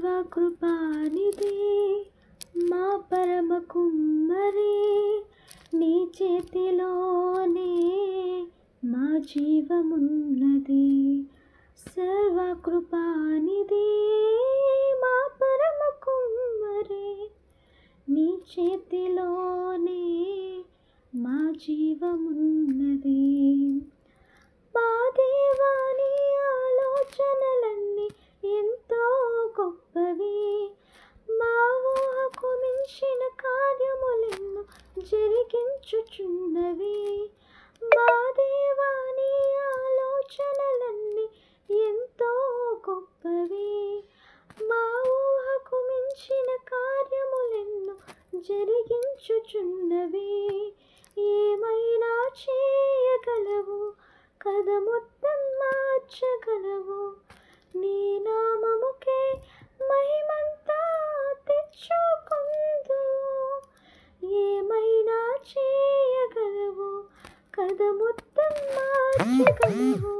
సర్వకృపానిధి మా పరమ కుమ్మరి, నీ చేతిలోనే మా జీవమున్నది. సర్వకృపానిధి మా పరమ కుమ్మరి, నీ చేతిలోనే మా జీవమున్నది. మా దేవాని ఆలోచనలన్నీ ఎంతో గొప్పవి, మా ఊహకు మించిన కార్యములెన్నో జరిగించుచున్నవి. మా దేవాని ఆలోచనలన్నీ ఎంతో గొప్పవి, మా ఊహకు మించిన కార్యములెన్నో జరిగించుచున్నవి. ఏమైనా చేయగలవు కదా, మొత్తం మార్చగలవు. నీ నామముకే మహిమంతా తెచ్చుకుందు. ఏమైనా చేయగలవు కదా, మొత్తం మార్చగలవు.